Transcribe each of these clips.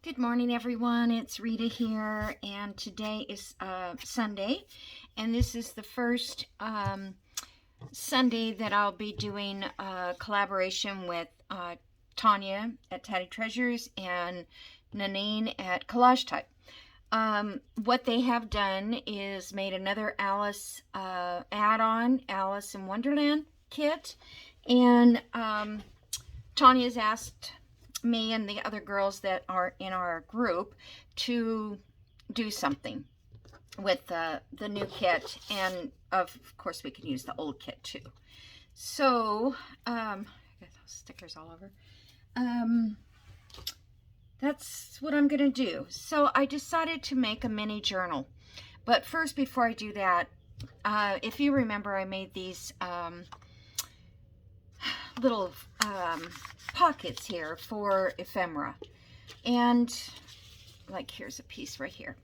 Good morning, everyone. It's Rita here, and today is Sunday, and this is the first Sunday that I'll be doing a collaboration with Tanya at Tatty Treasures and Nanine at Collage Type. What they have done is made another Alice add-on, Alice in Wonderland kit, and Tanya's asked me and the other girls that are in our group to do something with the new kit, and of course we can use the old kit too. So I got those stickers all over. That's what I'm gonna do. So I decided to make a mini journal, but first, before I do that, if you remember, I made these little pockets here for ephemera, and like here's a piece right here,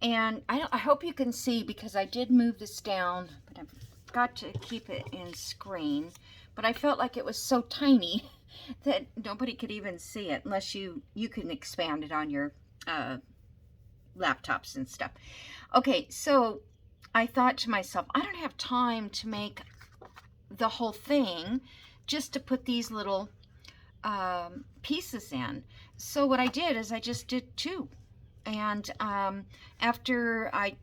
and I hope you can see because I did move this down, but I've got to keep it in screen, but I felt like it was so tiny that nobody could even see it unless you can expand it on your laptops and stuff. Okay, so I thought to myself, I don't have time to make the whole thing just to put these little pieces in. So what I did is I just did two. And after I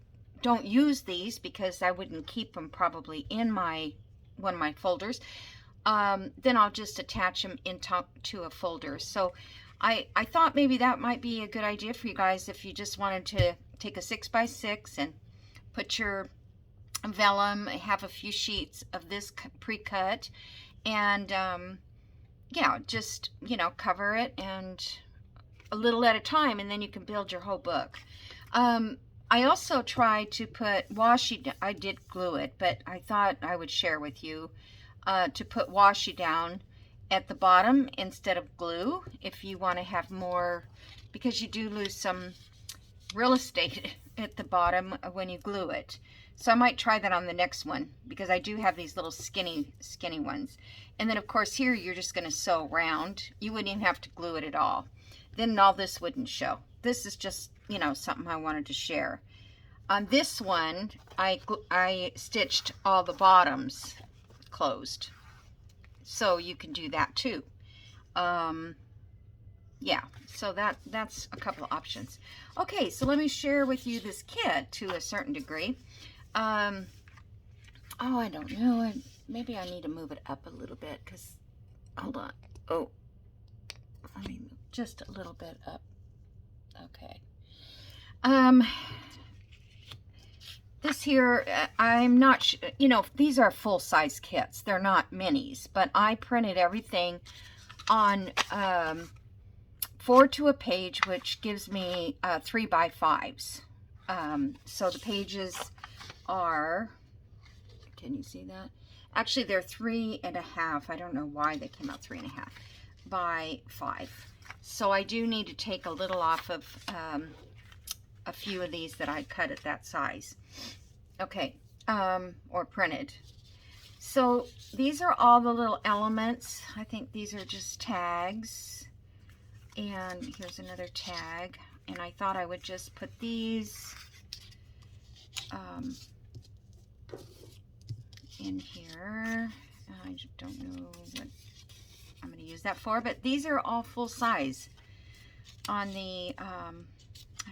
don't use these because I wouldn't keep them probably in one of my folders, then I'll just attach them into a folder. So I thought maybe that might be a good idea for you guys if you just wanted to take a 6x6 and put your vellum, have a few sheets of this pre-cut, and yeah, just, cover it, and a little at a time, and then you can build your whole book. I also tried to put washi, I did glue it, but I thought I would share with you to put washi down at the bottom instead of glue if you want to have more, because you do lose some real estate at the bottom when you glue it. So I might try that on the next one because I do have these little skinny ones. And then of course here you're just going to sew around. You wouldn't even have to glue it at all. Then all this wouldn't show. This is just, something I wanted to share. On this one, I stitched all the bottoms closed. So you can do that too. Yeah, so that's a couple of options. Okay, so let me share with you this kit to a certain degree. Oh, I don't know. Maybe I need to move it up a little bit because, hold on. Oh, let me move just a little bit up. Okay. This here, I'm not, these are full-size kits. They're not minis, but I printed everything on 4 to a page, which gives me 3x5s. So the pages are, can you see that? Actually, they're 3.5. I don't know why they came out 3.5 by 5. So I do need to take a little off of a few of these that I cut at that size. Okay, or printed. So these are all the little elements. I think these are just tags. And here's another tag. And I thought I would just put these in here. I don't know what I'm going to use that for, but these are all full size. On the, I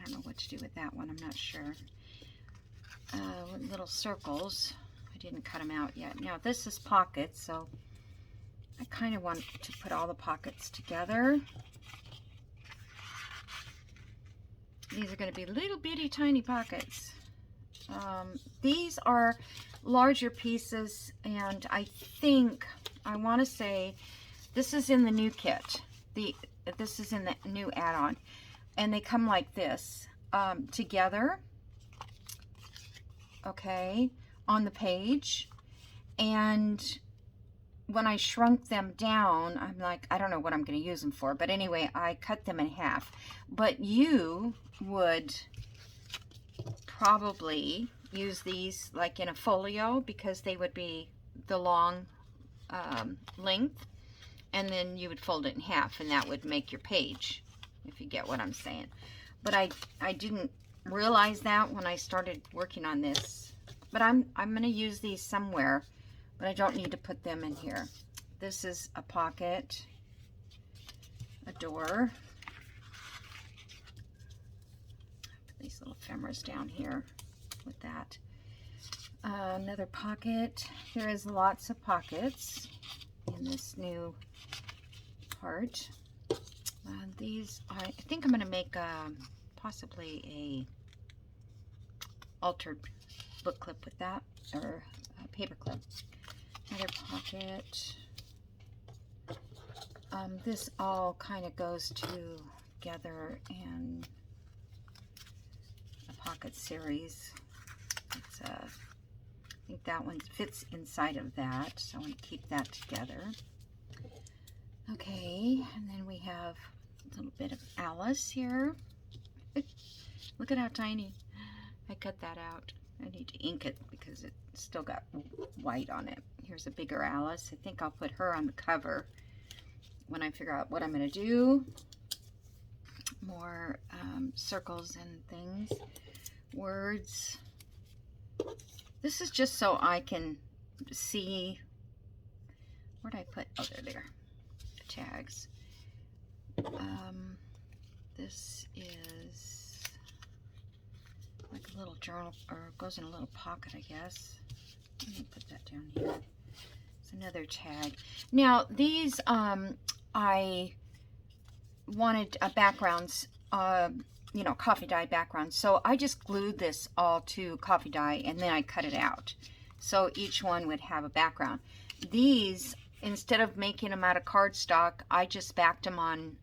don't know what to do with that one, I'm not sure. With little circles. I didn't cut them out yet. Now this is pockets, so I kind of want to put all the pockets together. These are going to be little bitty tiny pockets. These are larger pieces, and I think, I want to say, this is in the new kit. This is in the new add-on. And they come like this, together, okay, on the page. And when I shrunk them down, I'm like, I don't know what I'm going to use them for. But anyway, I cut them in half. But you would probably use these like in a folio because they would be the long length. And then you would fold it in half, and that would make your page if you get what I'm saying. But I didn't realize that when I started working on this. But I'm going to use these somewhere, but I don't need to put them in here. This is a pocket, a door. Put these little ephemeras down here with that. Another pocket. There is lots of pockets in this new part. These, I think I'm going to make possibly a altered book clip with that, or a paper clip. Another pocket. This all kind of goes together in a pocket series. It's I think that one fits inside of that, so I want to keep that together. Okay, and then we have a little bit of Alice here. Look at how tiny. I cut that out. I need to ink it because it still got white on it. Here's a bigger Alice. I think I'll put her on the cover when I figure out what I'm going to do. More circles and things. Words. This is just so I can see. Where did I put? Oh, they're there. Tags. This is like a little journal, or goes in a little pocket, I guess. Let me put that down here. It's another tag. Now these I wanted backgrounds, you know, coffee dye backgrounds, so I just glued this all to coffee dye and then I cut it out so each one would have a background. These, instead of making them out of cardstock, I just backed them on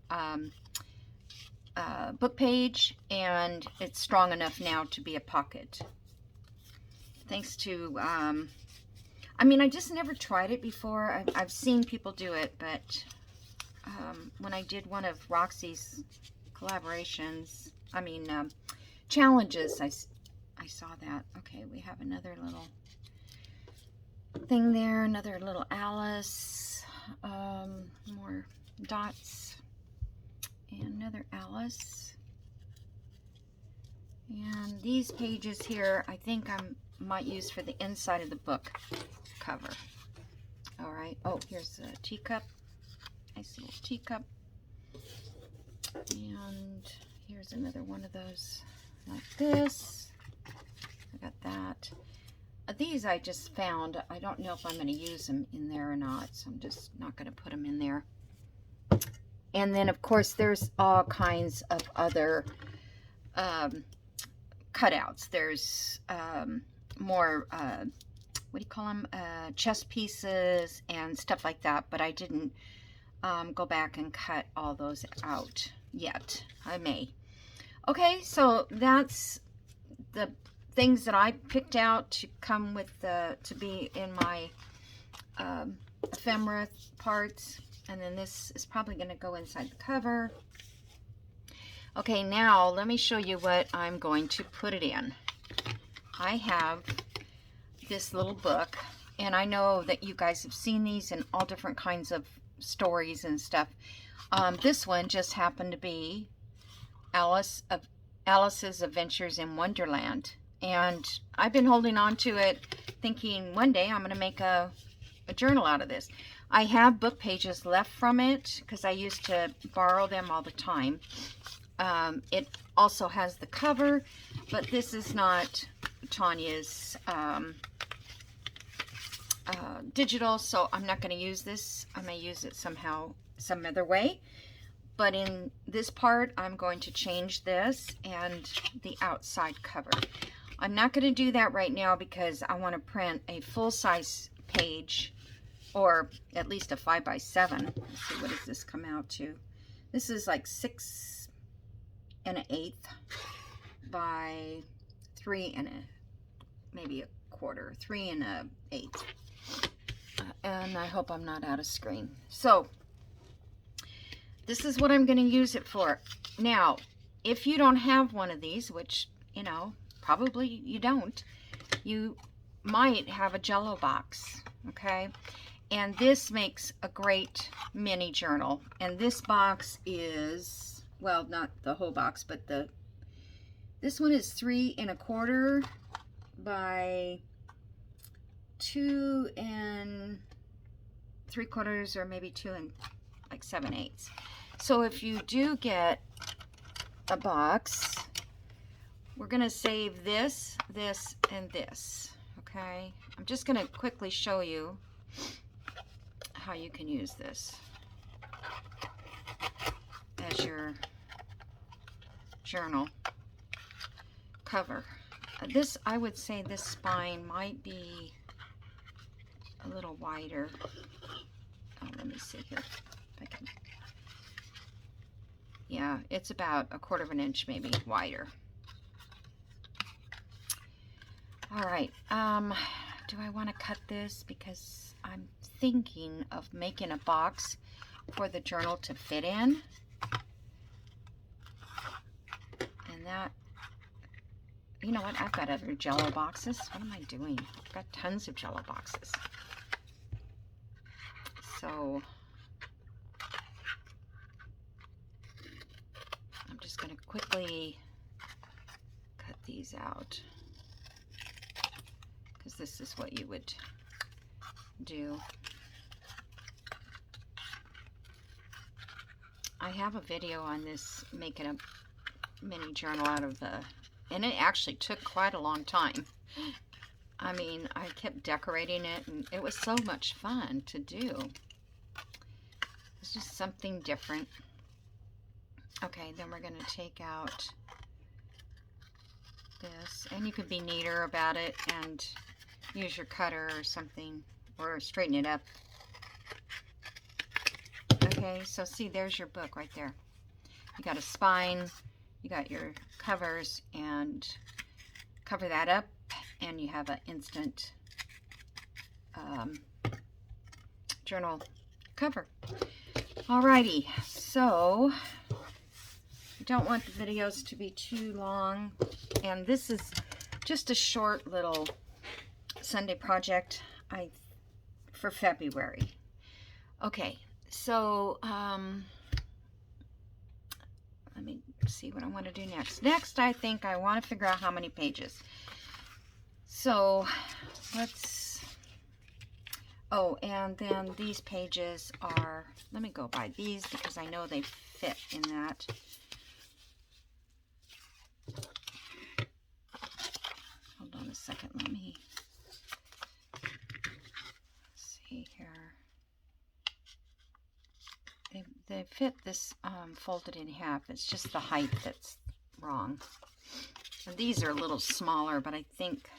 book page, and it's strong enough now to be a pocket. Thanks to, I mean, I just never tried it before. I've seen people do it, but when I did one of Roxy's collaborations, I mean, challenges, I saw that. Okay, we have another little thing there, another little Alice, more dots, and another Alice. And these pages here, I think I might use for the inside of the book cover. All right. Oh, here's a teacup. Nice little teacup. And here's another one of those like this. I got that. These I just found. I don't know if I'm going to use them in there or not, so I'm just not going to put them in there. And then, of course, there's all kinds of other cutouts. There's more, what do you call them, chess pieces and stuff like that, but I didn't go back and cut all those out yet. I may. Okay, so that's the things that I picked out to come with to be in my ephemera parts. And then this is probably going to go inside the cover. Okay, now let me show you what I'm going to put it in. I have this little book, and I know that you guys have seen these in all different kinds of stories and stuff. This one just happened to be Alice's Adventures in Wonderland. And I've been holding on to it, thinking one day I'm going to make a journal out of this. I have book pages left from it because I used to borrow them all the time. It also has the cover, but this is not Tanya's digital, so I'm not going to use this. I may use it somehow, some other way. But in this part, I'm going to change this and the outside cover. I'm not going to do that right now because I want to print a full-size page, or at least a 5x7. Let's see, what does this come out to? This is like 6 1/8 by 3 maybe a quarter, 3 1/8. And I hope I'm not out of screen. So this is what I'm going to use it for. Now, if you don't have one of these, which, you know, probably you don't, you might have a Jello box, okay? And this makes a great mini journal. And this box is well, not the whole box, but this one is 3 1/4 by 2 3/4, or maybe 2 7/8. So if you do get a box, we're gonna save this, this, and this, okay? I'm just gonna quickly show you how you can use this as your journal cover. This, I would say this spine might be a little wider. Oh, let me see here if I can. Yeah, it's about 1/4 inch maybe wider. All right, do I want to cut this? Because I'm thinking of making a box for the journal to fit in. And that, you know what, I've got other Jello boxes. What am I doing? I've got tons of Jello boxes. So I'm just going to quickly cut these out, because this is what you would do. I have a video on this, making a mini journal out of and it actually took quite a long time. I mean, I kept decorating it, and it was so much fun to do. It's just something different. Okay, then we're going to take out this, and you could be neater about it and use your cutter or something, or straighten it up. Okay, so see, there's your book right there. You got a spine, you got your covers, and cover that up, and you have an instant journal cover. Alrighty, so I don't want the videos to be too long, and this is just a short little Sunday project for February. Okay, so let me see what I want to do next. Next, I think I want to figure out how many pages. So oh, and then these pages are, let me go by these because I know they fit in that. Hold on a second, let me see here. They fit this folded in half. It's just the height that's wrong. And these are a little smaller, but I think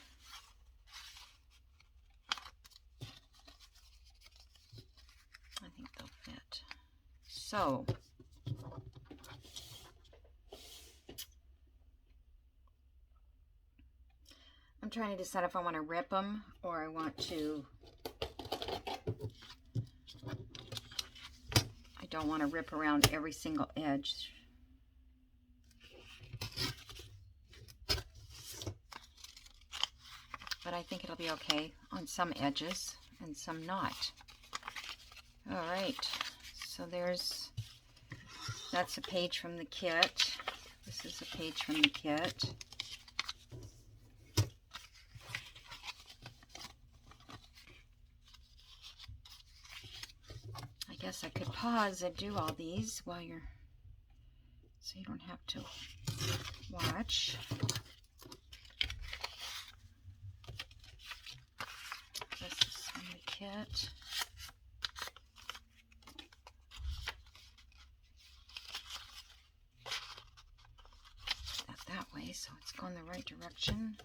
they'll fit. So I'm trying to decide if I want to rip them or I want to. I don't want to rip around every single edge. But I think it'll be okay on some edges and some not. All right, so that's a page from the kit. This is a page from the kit. I guess I could pause and do all these while so you don't have to watch. This is from the kit. That way, so it's going the right direction.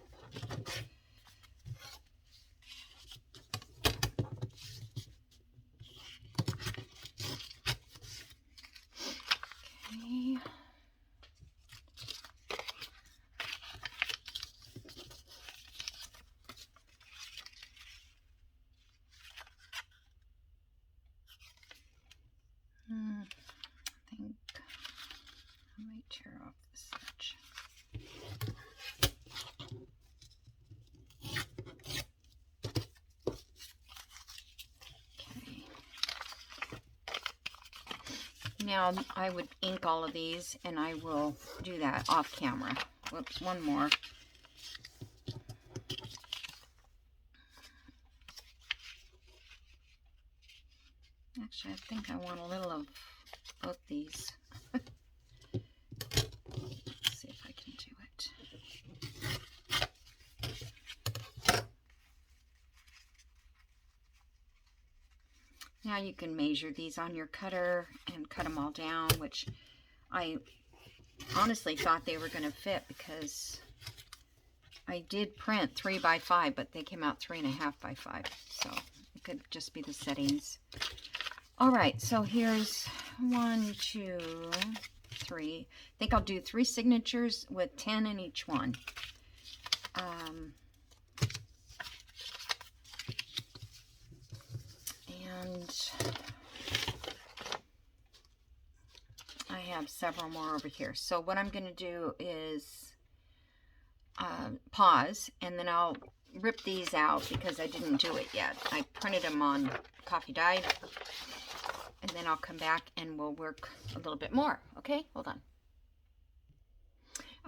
Okay. I think I might tear off this edge. Now, I would ink all of these, and I will do that off camera. Whoops, one more. Actually, I think I want a little of both these. Let's see if I can do it. Now you can measure these on your cutter and cut them all down, which I honestly thought they were going to fit because I did print 3 by 5, but they came out 3.5 by 5. So it could just be the settings. All right, so here's 1, 2, 3. I think I'll do 3 signatures with 10 in each one. And I have several more over here. So what I'm going to do is pause, and then I'll rip these out because I didn't do it yet. I printed them on coffee dyed, and then I'll come back and we'll work a little bit more. Okay, hold on.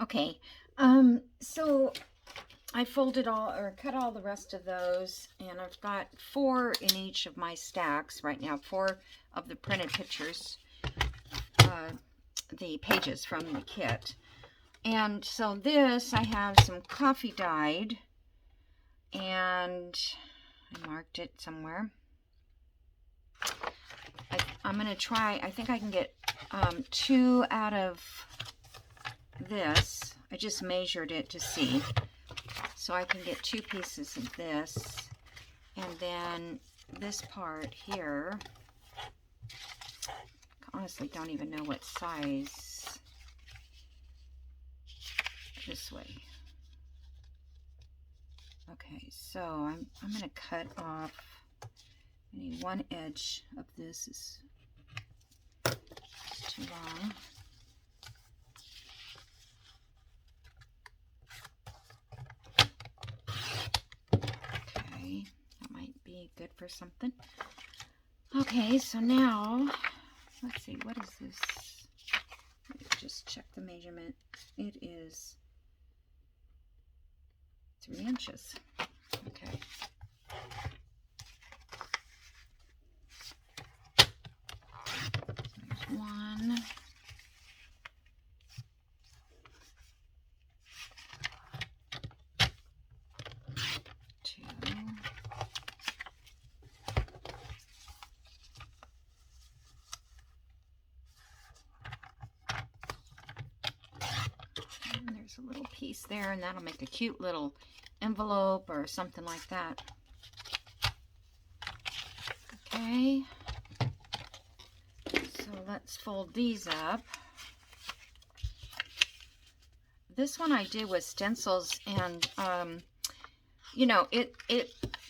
Okay, so I folded all, or cut all the rest of those, and I've got 4 in each of my stacks right now, 4 of the printed pictures, the pages from the kit. And so this, I have some coffee dyed, and I marked it somewhere. I'm going to try, I think I can get 2 out of this. I just measured it to see. So I can get 2 pieces of this, and then this part here, I honestly don't even know what size, this way. Okay, so I'm going to cut off, I need one edge of this is too long. That might be good for something. Okay, so now, let's see, what is this? Let me just check the measurement. It is 3 inches. Okay. There's 1. 2. And there's a little piece there, and that'll make a cute little envelope or something like that. Okay. So let's fold these up. This one I did with stencils, and you know,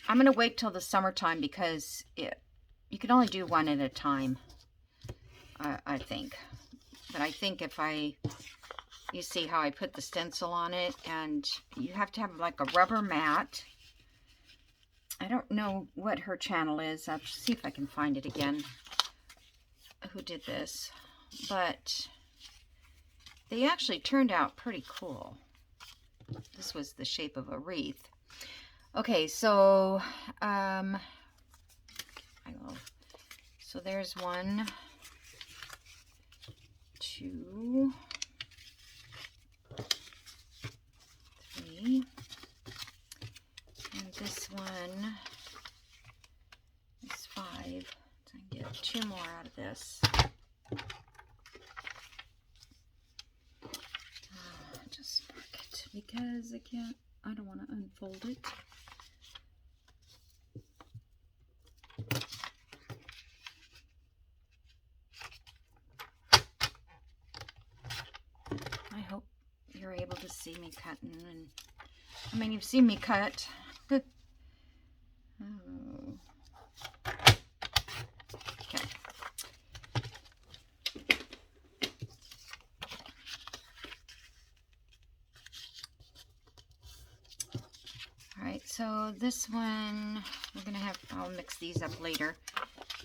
I'm going to wait till the summertime because you can only do one at a time, I think. But I think if you see how I put the stencil on it, and you have to have like a rubber mat. I don't know what her channel is. I'll see if I can find it again. Who did this? But they actually turned out pretty cool. This was the shape of a wreath. Okay, so so there's 1, 2, 3, and this one is 5. So I can get 2 more out of this. Just mark it because I don't want to unfold it. I hope you're able to see me cutting, and I mean, you've seen me cut. Oh. Okay. All right, so this one, we're gonna have, I'll mix these up later.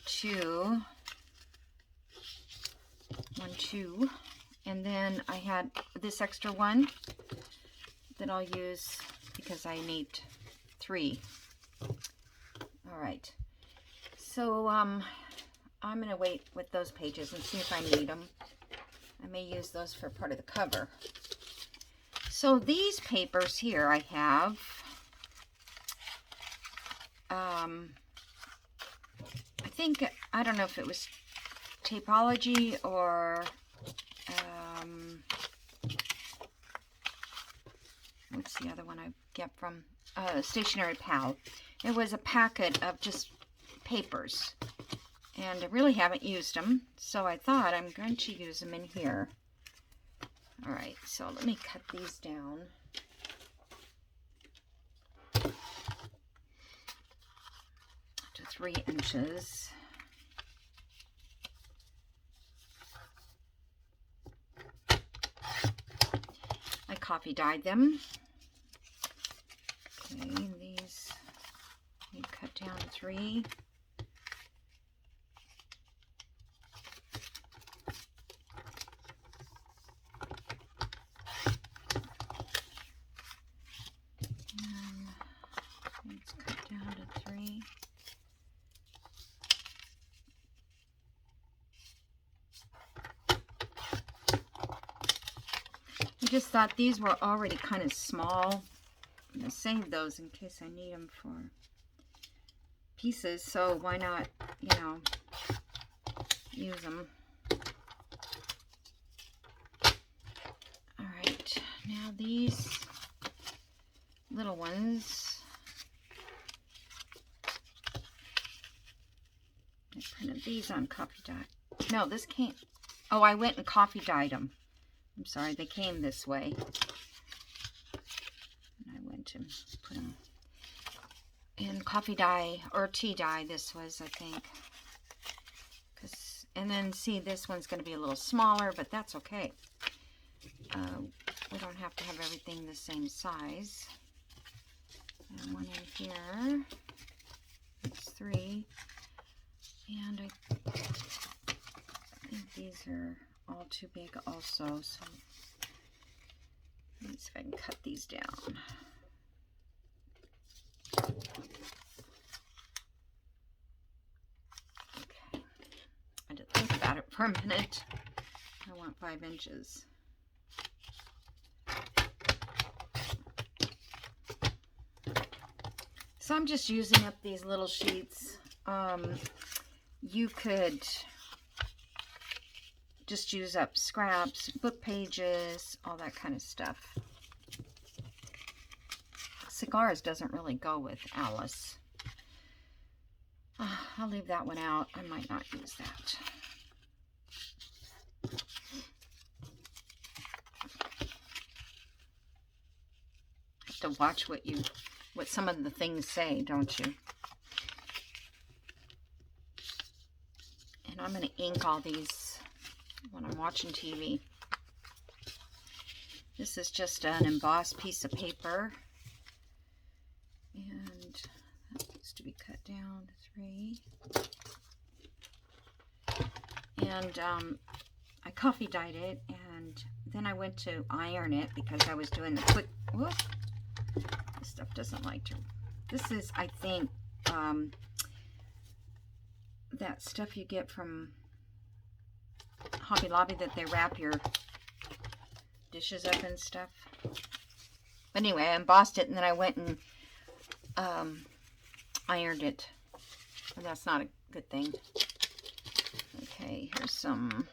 2, 2. And then I had this extra one that I'll use because I need 3. All right. So I'm going to wait with those pages and see if I need them. I may use those for part of the cover. So these papers here I have, I think, I don't know if it was Tapology or, what's the other one I get from Stationery Pal. It was a packet of just papers, and I really haven't used them, so I thought I'm going to use them in here. All right, so let me cut these down. To 3 inches. I coffee dyed them. Okay, these you cut down to 3. Let's cut down to 3. I just thought these were already kind of small. I'm going to save those in case I need them for pieces, so why not, you know, use them. All right, now these little ones, I printed these on coffee dye. No, this came, oh, I went and coffee dyed them. I'm sorry, they came this way. And I went and put them in coffee dye or tea dye. This was, I think. And then, see, this one's going to be a little smaller, but that's okay. We don't have to have everything the same size. And one in here. That's 3. And I think these are all too big also, so let's see if I can cut these down. Okay, I had to think about it for a minute. I want 5 inches. So I'm just using up these little sheets. You could just use up scraps, book pages, all that kind of stuff. Cigars doesn't really go with Alice. I'll leave that one out. I might not use that. Have to watch what some of the things say, don't you? And I'm going to ink all these when I'm watching TV. This is just an embossed piece of paper, and that needs to be cut down to 3. And I coffee dyed it, and then I went to iron it because I was doing the quick. Whoop! This stuff doesn't like to. This is, I think, that stuff you get from Hobby Lobby that they wrap your dishes up and stuff. But anyway, I embossed it, and then I went and ironed it. And that's not a good thing. Okay, here's some.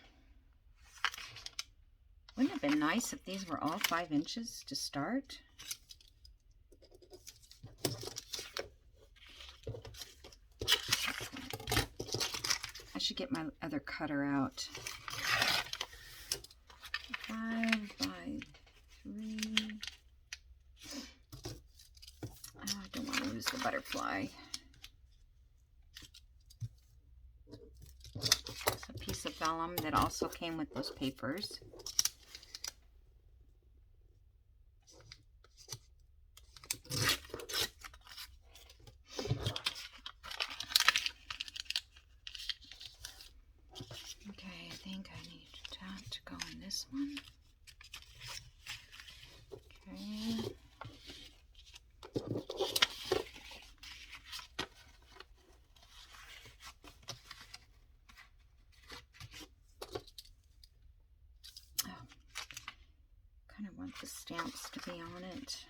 Wouldn't it have been nice if these were all 5 inches to start? I should get my other cutter out. 5 by 3. I don't want to lose the butterfly. It's a piece of vellum that also came with those papers. Okay, I think I need that. kind of want the stamps to be on it.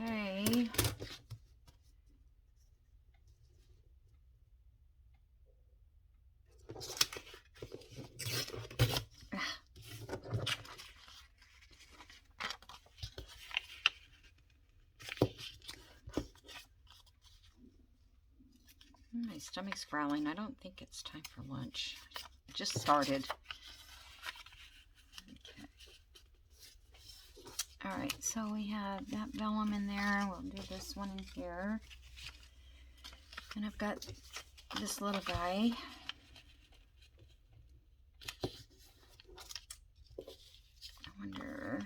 Okay. My stomach's growling. I don't think it's time for lunch. It just started. Okay. All right, so we have that vellum in there. We'll do this one in here. And I've got this little guy. I wonder...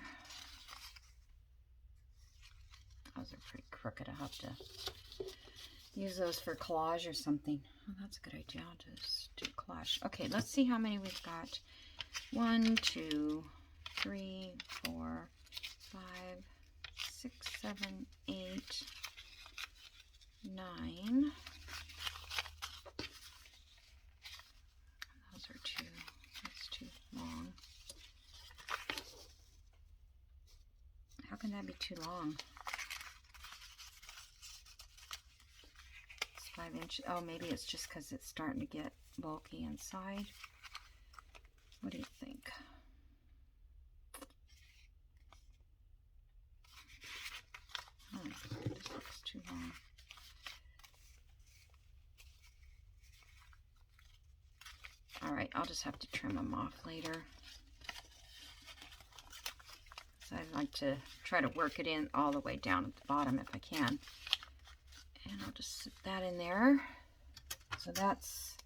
Those are pretty crooked. I'll have to use those for collage or something. Oh, that's a good idea. I'll just do collage. Okay, let's see how many we've got. 1, 2, 3, 4, 5, 6, 7, 8, 9. Those are too, that's too long. How can that be too long? 5 inches. Oh, maybe it's just because it's starting to get bulky inside. What do you think? Oh, this looks too long. All right, I'll just have to trim them off later. So I'd like to try to work it in all the way down at the bottom if I can. And I'll just sit that in there. So that's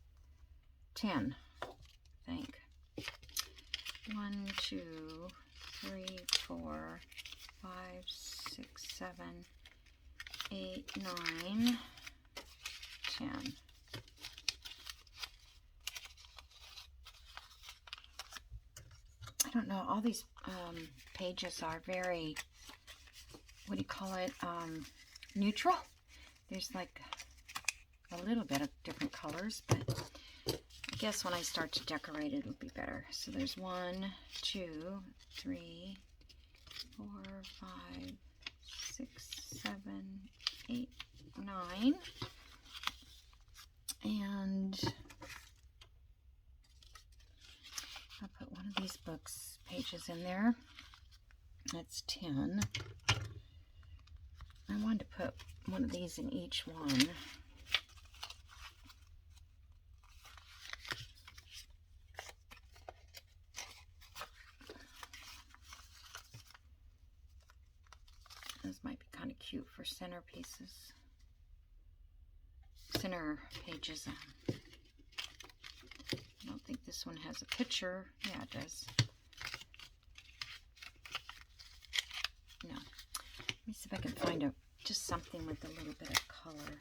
10, I think. 1, 2, 3, 4, 5, 6, 7, 8, 9, 10. I don't know, all these pages are very, what do you call it, neutral. There's like a little bit of different colors, but I guess when I start to decorate it, it'll be better. So there's 1, 2, 3, 4, 5, 6, 7, 8, 9. And I'll put one of these books pages in there. That's 10. I wanted to put one of these in each one. This might be kind of cute for center pieces. Center pages. I don't think this one has a picture. Yeah, it does. No. Let me see if I can find just something with a little bit of color.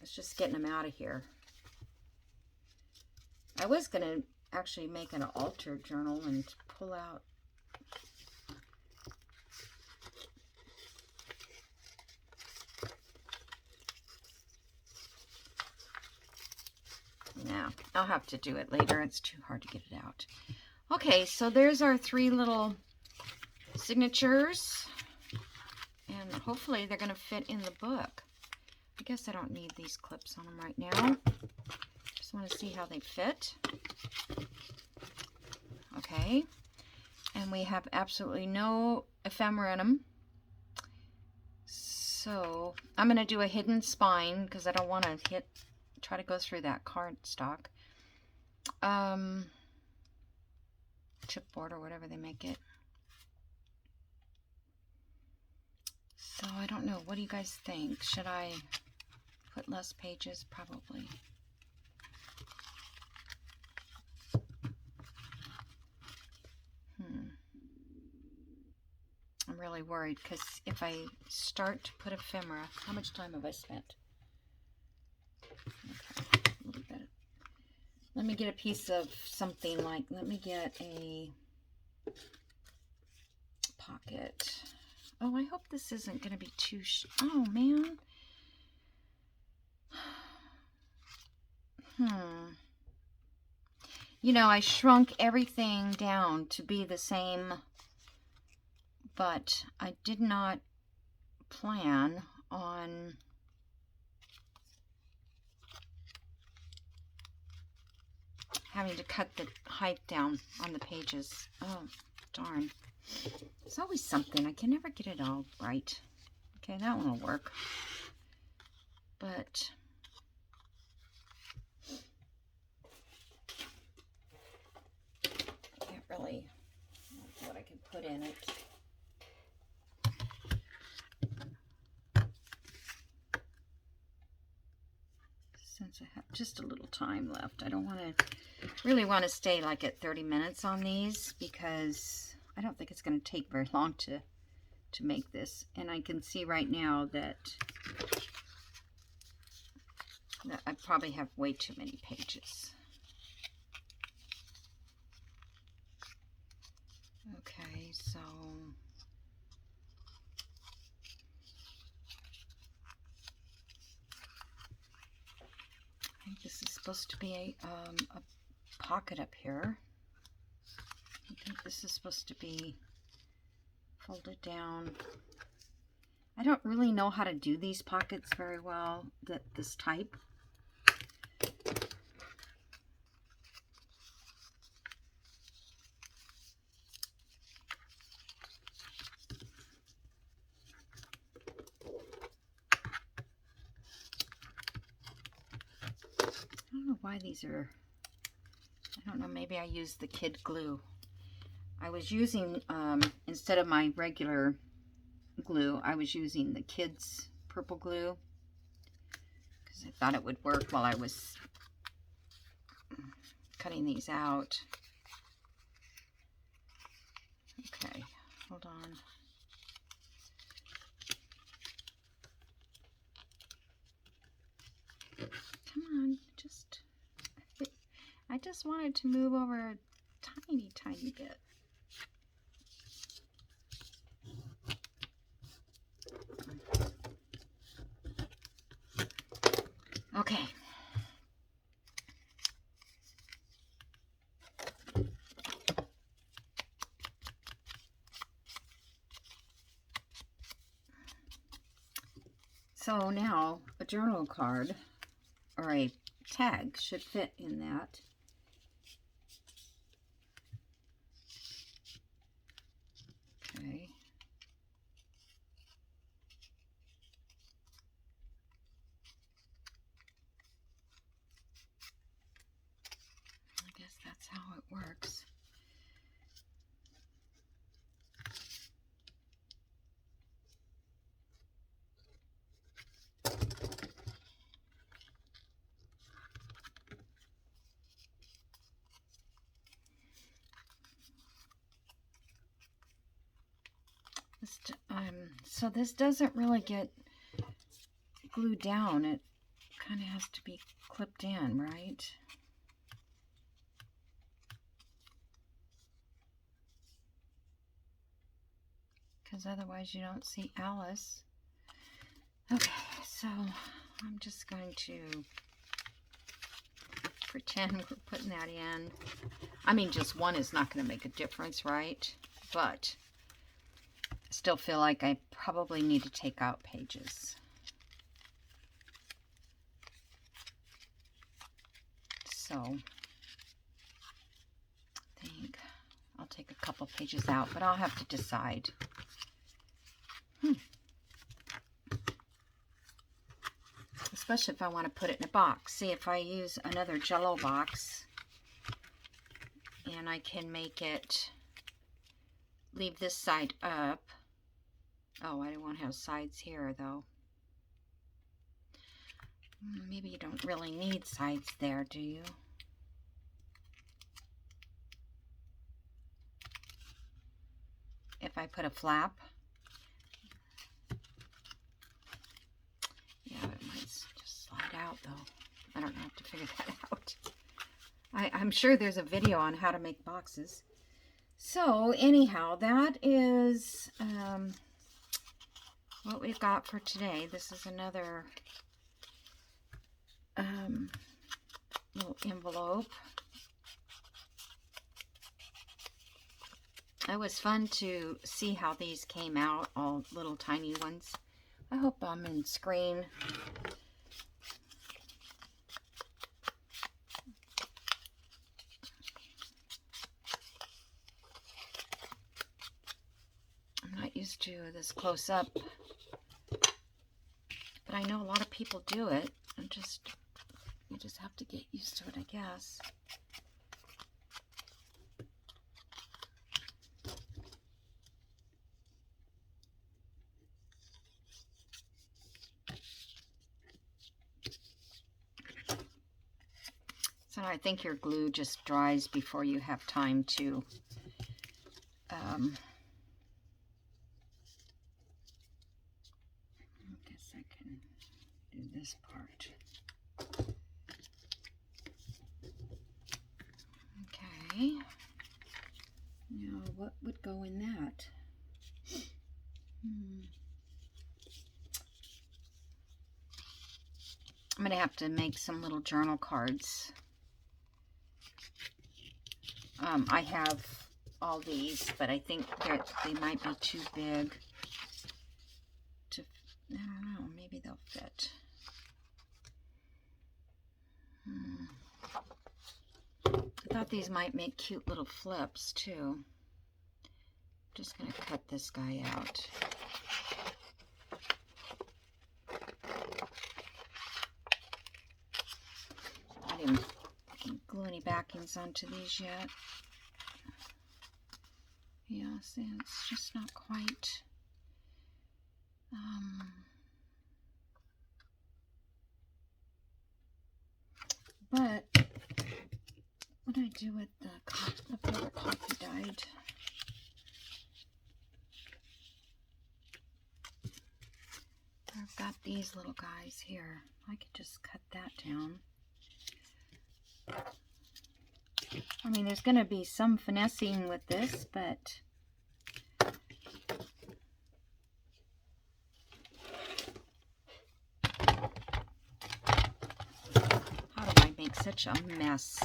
It's just getting them out of here. I was going to actually make an altered journal and pull out no, I'll have to do it later. It's too hard to get it out. Okay, so there's our 3 little signatures. And hopefully they're going to fit in the book. I guess I don't need these clips on them right now. Just want to see how they fit. Okay. And we have absolutely no ephemera in them. So I'm going to do a hidden spine because I don't want to try to go through that cardstock. Chipboard or whatever they make it. So I don't know. What do you guys think? Should I put less pages? Probably. I'm really worried because if I start to put ephemera, how much time have I spent? Okay, a little bit. Let me get a piece of something like, let me get a pocket. Oh, I hope this isn't going to be too, oh man. You know, I shrunk everything down to be the same, but I did not plan on having to cut the height down on the pages. Oh, darn. It's always something. I can never get it all right. Okay, that one will work. But I can't really know what I can put in it. Since I have just a little time left, I don't want to really want to stay like at 30 minutes on these because I don't think it's going to take very long to make this. And I can see right now that I probably have way too many pages. Okay, so I think this is supposed to be a pocket up here. I think this is supposed to be folded down. I don't really know how to do these pockets very well, this type. I don't know why these are, I don't know, maybe I used the kid glue. I was using, instead of my regular glue, I was using the kids purple glue because I thought it would work while I was cutting these out. Okay, hold on. Come on, I just wanted to move over a tiny, tiny bit. Okay. So now a journal card or a tag should fit in that. Okay. I guess that's how it works. So this doesn't really get glued down. It kind of has to be clipped in, right? Because otherwise you don't see Alice. Okay, so I'm just going to pretend we're putting that in. I mean, just one is not going to make a difference, right? But I still feel like I probably need to take out pages. So I think I'll take a couple pages out, but I'll have to decide. Especially if I want to put it in a box. See, if I use another Jello box and I can make it, leave this side up. Oh, I don't want to have sides here though. Maybe you don't really need sides there, do you? If I put a flap, out, though. I don't know how to figure that out. I'm sure there's a video on how to make boxes. So, anyhow, that is what we've got for today. This is another little envelope. It was fun to see how these came out, all little tiny ones. I hope I'm in screen. I'm not used to this close up, but I know a lot of people do it. You just have to get used to it, I guess. So I think your glue just dries before you have time to I guess I can do this part. Okay. Now, what would go in that? I'm going to have to make some little journal cards. I have all these, but I think they might be too big to, I don't know, maybe they'll fit. I thought these might make cute little flips too. Just going to cut this guy out. I didn't glue any backings onto these yet. Yeah, see, it's just not quite. But what did I do with the paper copy dyed? I've got these little guys here. I could just cut that down. I mean, there's going to be some finessing with this, but how do I make such a mess?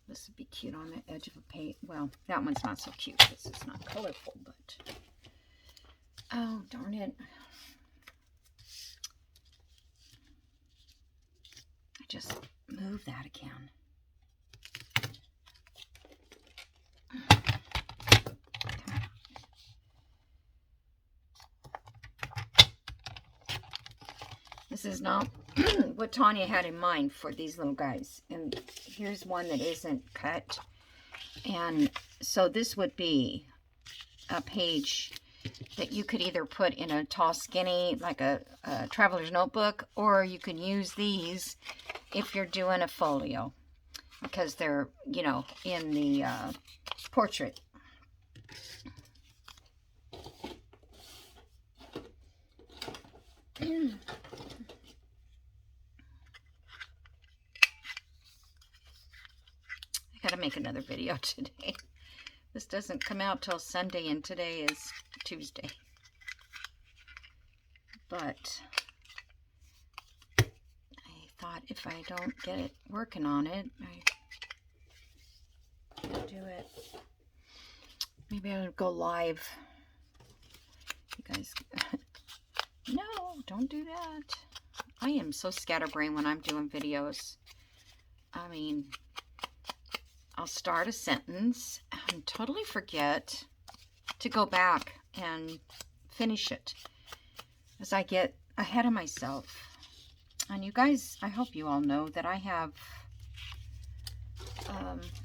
This would be cute on the edge of a page. Well, that one's not so cute because it's not colorful, but oh, darn it. I just moved that again. This is not what Tanya had in mind for these little guys. And here's one that isn't cut. And so this would be a page that you could either put in a tall skinny, like a traveler's notebook, or you can use these if you're doing a folio, because they're, you know, in the portrait. I gotta make another video today. This doesn't come out till Sunday, and today is Tuesday. But I thought if I don't get it working on it, I could do it. Maybe I'll go live. You guys, no, don't do that. I am so scatterbrained when I'm doing videos. I mean, I'll start a sentence and totally forget to go back and finish it as I get ahead of myself. And you guys, I hope you all know that I have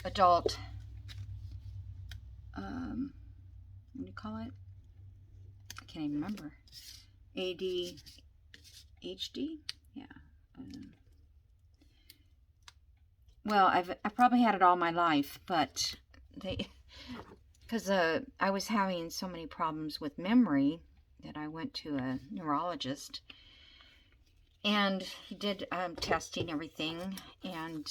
adult, what do you call it? I can't even remember. ADHD? Yeah. well, I've probably had it all my life, but because I was having so many problems with memory that I went to a neurologist, and he did testing everything, and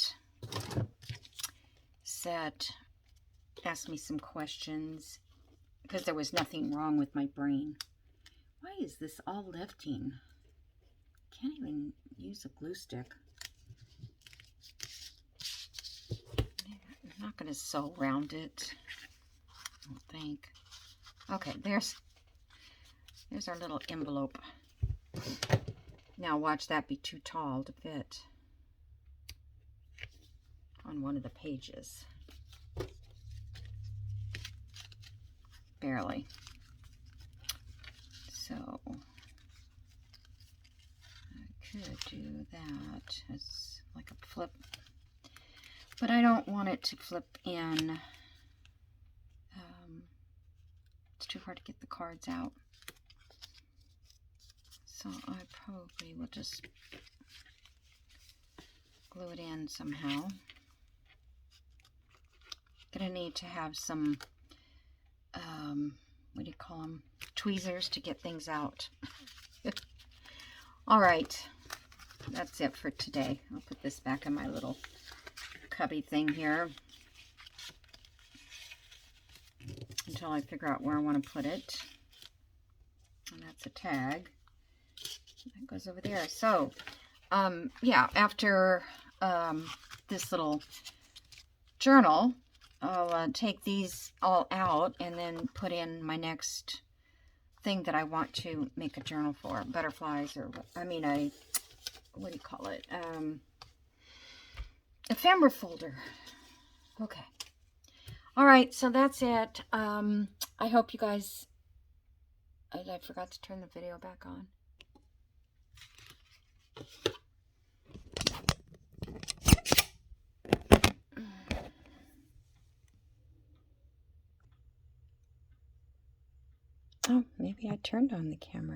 asked me some questions, because there was nothing wrong with my brain. Why is this all lifting? Can't even use a glue stick. I'm not going to sew around it, I don't think. Okay, there's our little envelope. Now watch that be too tall to fit on one of the pages. Barely. So I could do that as like a flip, but I don't want it to flip in. It's too hard to get the cards out. So I probably will just glue it in somehow. Gonna need to have some, what do you call them? Tweezers to get things out. All right, that's it for today. I'll put this back in my little cubby thing here until I figure out where I want to put it. And that's a tag. That goes over there. So, yeah, after this little journal, I'll take these all out and then put in my next thing that I want to make a journal for. Butterflies, or, I mean, what do you call it? Ephemera folder. Okay. All right, so that's it. I hope you guys... I forgot to turn the video back on. Oh, maybe I turned on the camera.